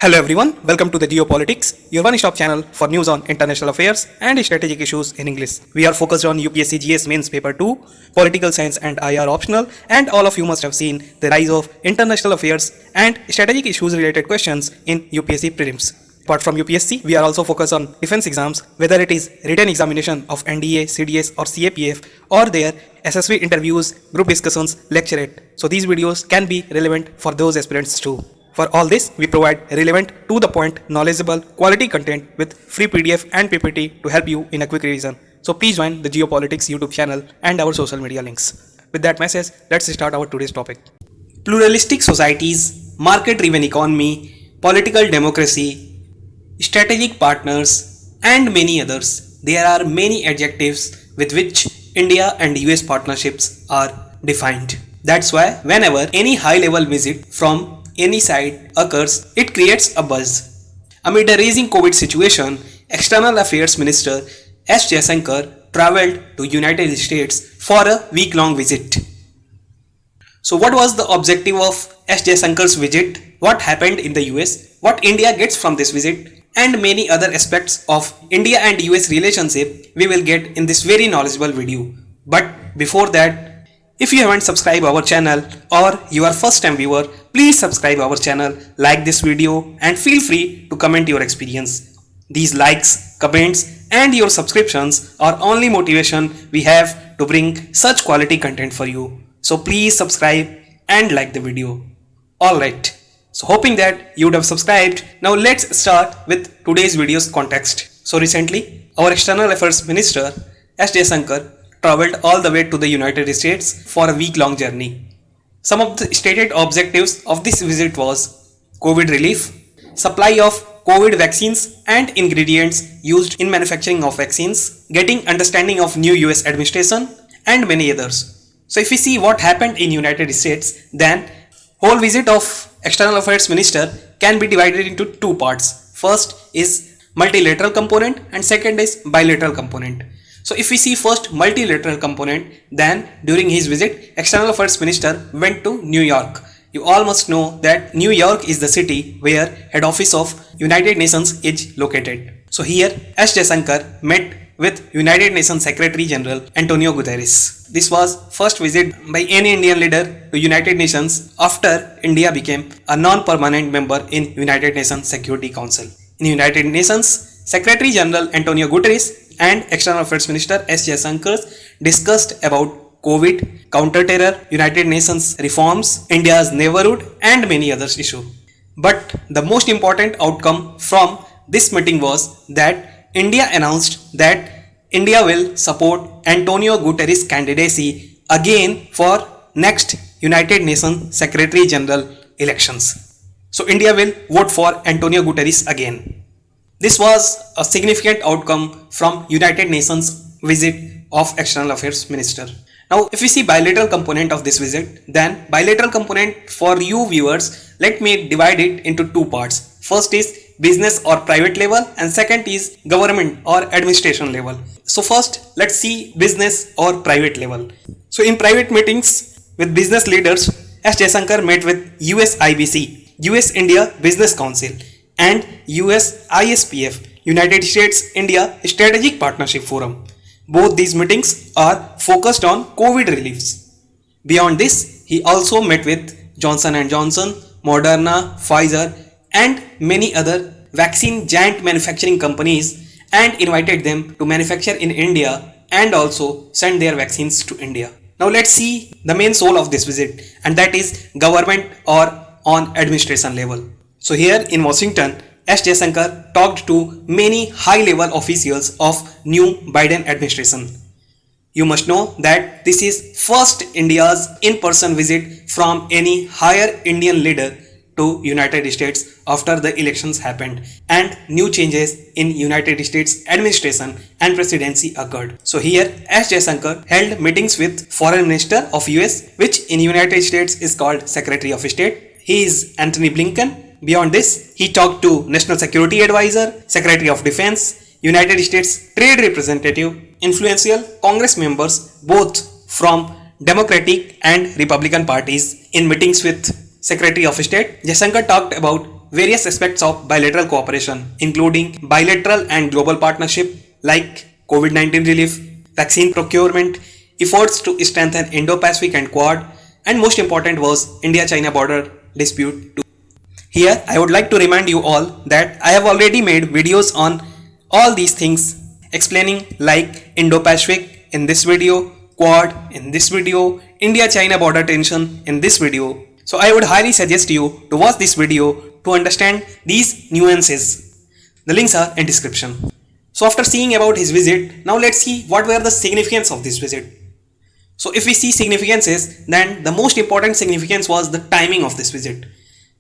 Hello everyone, welcome to the Geopolitics, your one-stop channel for news on international affairs and strategic issues in English. We are focused on UPSC GS Mains Paper 2, Political Science and IR optional, and all of you must have seen the rise of international affairs and strategic issues related questions in UPSC prelims. Apart from UPSC, we are also focused on defense exams, whether it is written examination of NDA, CDS or CAPF or their SSV interviews, group discussions, lecturate. So these videos can be relevant for those aspirants too. For all this, we provide relevant, to the point, knowledgeable, quality content with free PDF and PPT to help you in a quick revision. So please join the Geopolitics YouTube channel and our social media links. With that message, let's start our today's topic. Pluralistic societies, market-driven economy, political democracy, strategic partners, and many others. There are many adjectives with which India and US partnerships are defined. That's why whenever any high-level visit from any side occurs, it creates a buzz. Amid a rising COVID situation, External Affairs Minister S. Jaishankar travelled to United States for a week-long visit. So what was the objective of S. Jaishankar's visit? What happened in the US? What India gets from this visit? And many other aspects of India and US relationship we will get in this very knowledgeable video. But before that, if you haven't subscribed our channel or you are first time viewer, please subscribe our channel, like this video and feel free to comment your experience. These likes, comments and your subscriptions are only motivation we have to bring such quality content for you. So please subscribe and like the video. Alright, so hoping that you would have subscribed. Now let's start with today's video's context. So recently, our External Affairs Minister S. Jaishankar travelled all the way to the United States for a week-long journey. Some of the stated objectives of this visit was COVID relief, supply of COVID vaccines and ingredients used in manufacturing of vaccines, getting understanding of new US administration and many others. So if we see what happened in United States, then whole visit of External Affairs Minister can be divided into two parts. First is multilateral component and second is bilateral component. So if we see first multilateral component, then during his visit, External Affairs Minister went to New York. You all must know that New York is the city where head office of United Nations is located. So here S. Jaishankar met with United Nations Secretary General Antonio Guterres. This was first visit by any Indian leader to United Nations after India became a non-permanent member in United Nations Security Council. In United Nations, Secretary General Antonio Guterres and External Affairs Minister S. Jaishankar discussed about COVID, counter-terror, United Nations reforms, India's neighborhood and many other issues. But the most important outcome from this meeting was that India announced that India will support Antonio Guterres' candidacy again for next United Nations Secretary General elections. So India will vote for Antonio Guterres again. This was a significant outcome from United Nations visit of External Affairs Minister. Now, if we see bilateral component of this visit, then bilateral component for you viewers, let me divide it into two parts. First is business or private level and second is government or administration level. So first, let's see business or private level. So in private meetings with business leaders, S. Jaishankar met with US IBC, US India Business Council and US ISPF, United States India Strategic Partnership Forum. Both these meetings are focused on COVID reliefs. Beyond this, he also met with Johnson & Johnson, Moderna, Pfizer and many other vaccine giant manufacturing companies and invited them to manufacture in India and also send their vaccines to India. Now let's see the main soul of this visit, and that is government or on administration level. So here in Washington, S. Jaishankar talked to many high-level officials of new Biden administration. You must know that this is first India's in-person visit from any higher Indian leader to United States after the elections happened and new changes in United States administration and presidency occurred. So here S. Jaishankar held meetings with Foreign Minister of US, which in United States is called Secretary of State. He is Antony Blinken. Beyond this, he talked to National Security Advisor, Secretary of Defense, United States Trade Representative, influential Congress members both from Democratic and Republican parties. In meetings with Secretary of State, Jaishankar talked about various aspects of bilateral cooperation, including bilateral and global partnership like COVID-19 relief, vaccine procurement, efforts to strengthen Indo-Pacific and Quad, and most important was India-China border dispute. Here, I would like to remind you all that I have already made videos on all these things explaining like Indo-Pacific in this video, Quad in this video, India-China border tension in this video. So I would highly suggest you to watch this video to understand these nuances. The links are in description. So after seeing about his visit, now let's see what were the significance of this visit. So if we see significances, then the most important significance was the timing of this visit.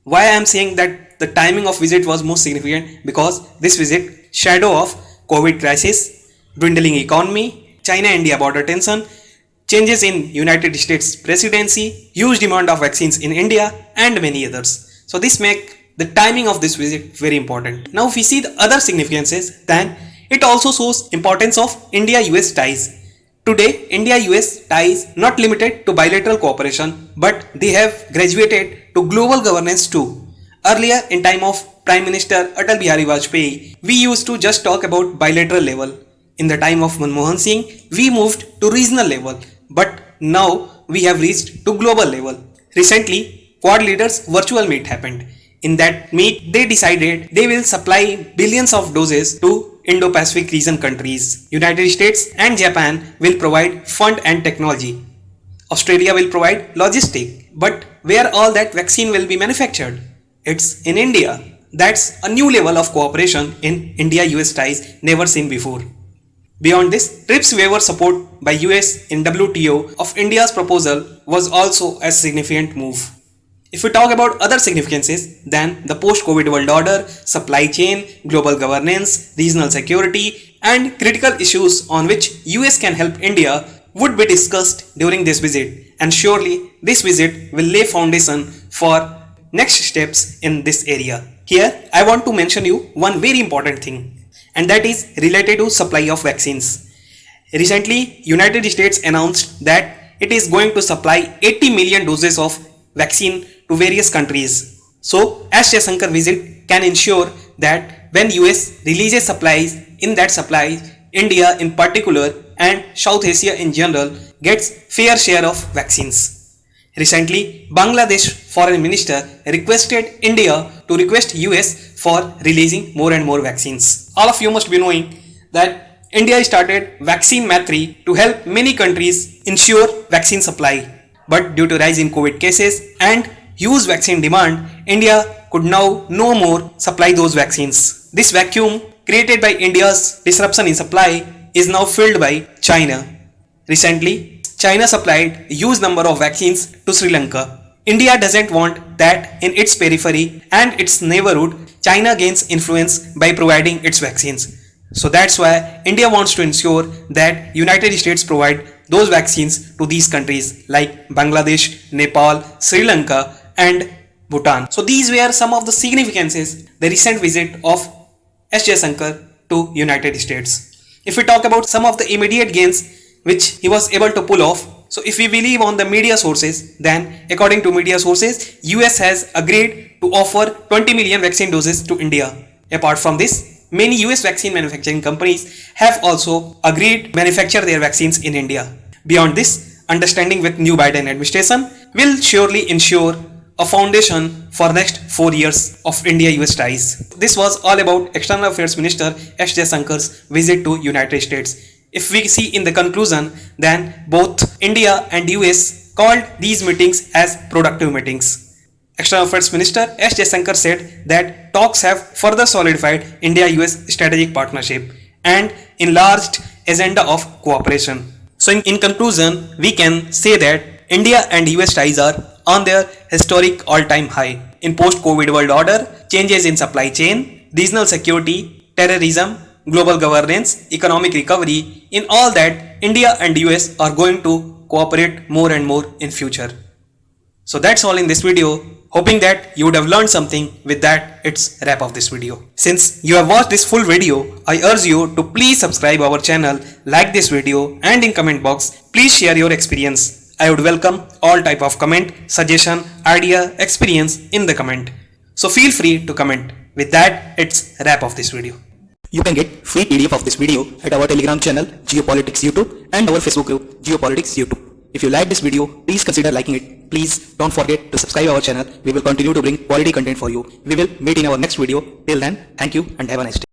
Why I am saying that the timing of visit was most significant? Because this visit, shadow of COVID crisis, dwindling economy, China-India border tension, changes in United States presidency, huge demand of vaccines in India, and many others. So this make the timing of this visit very important. Now if we see the other significances, then it also shows importance of India-US ties. Today, India-US ties not limited to bilateral cooperation, but they have graduated to global governance too. Earlier, in time of Prime Minister Atal Bihari Vajpayee, we used to just talk about bilateral level. In the time of Manmohan Singh, we moved to regional level, but now we have reached to global level. Recently, Quad leaders virtual meet happened. In that meet, they decided they will supply billions of doses to Indo-Pacific region countries. United States and Japan will provide fund and technology. Australia will provide logistic. But where all that vaccine will be manufactured? It's in India. That's a new level of cooperation in India-US ties never seen before. Beyond this, TRIPS waiver support by US in WTO of India's proposal was also a significant move. If we talk about other significances, then the post-COVID world order, supply chain, global governance, regional security, and critical issues on which US can help India would be discussed during this visit. And surely this visit will lay foundation for next steps in this area. Here, I want to mention you one very important thing, and that is related to supply of vaccines. Recently, United States announced that it is going to supply 80 million doses of vaccine to various countries. So, S. Jaishankar visit can ensure that when US releases supplies, in that supply, India in particular and South Asia in general gets fair share of vaccines. Recently, Bangladesh Foreign Minister requested India to request US for releasing more and more vaccines. All of you must be knowing that India started Vaccine Maitri to help many countries ensure vaccine supply. But due to rise in COVID cases and huge vaccine demand, India could now no more supply those vaccines. This vacuum created by India's disruption in supply is now filled by China. Recently, China supplied a huge number of vaccines to Sri Lanka. India doesn't want that in its periphery and its neighborhood, China gains influence by providing its vaccines. So that's why India wants to ensure that United States provide those vaccines to these countries like Bangladesh, Nepal, Sri Lanka and Bhutan. So these were some of the significances the recent visit of S. Jaishankar to United States. If we talk about some of the immediate gains which he was able to pull off, so if we believe on the media sources, then according to media sources, US has agreed to offer 20 million vaccine doses to India. Apart from this, many US vaccine manufacturing companies have also agreed to manufacture their vaccines in India. Beyond this, understanding with new Biden administration will surely ensure a foundation for next 4 years of India-US ties. This was all about External Affairs Minister S. Jaishankar's visit to United States. If we see in the conclusion, then both India and US called these meetings as productive meetings. External Affairs Minister S. Jaishankar said that talks have further solidified India-US strategic partnership and enlarged agenda of cooperation. So in conclusion, we can say that India and US ties are on their historic all-time high. In post-COVID world order, changes in supply chain, regional security, terrorism, global governance, economic recovery, in all that, India and US are going to cooperate more and more in future. So that's all in this video. Hoping that you would have learned something. With that, it's wrap of this video. Since you have watched this full video, I urge you to please subscribe our channel, like this video, and in comment box, please share your experience. I would welcome all type of comment, suggestion, idea, experience in the comment. So feel free to comment. With that, it's a wrap of this video. You can get free PDF of this video at our Telegram channel Geopolitics YouTube and our Facebook group Geopolitics YouTube. If you like this video, please consider liking it. Please don't forget to subscribe our channel. We will continue to bring quality content for you. We will meet in our next video. Till then, thank you and have a nice day.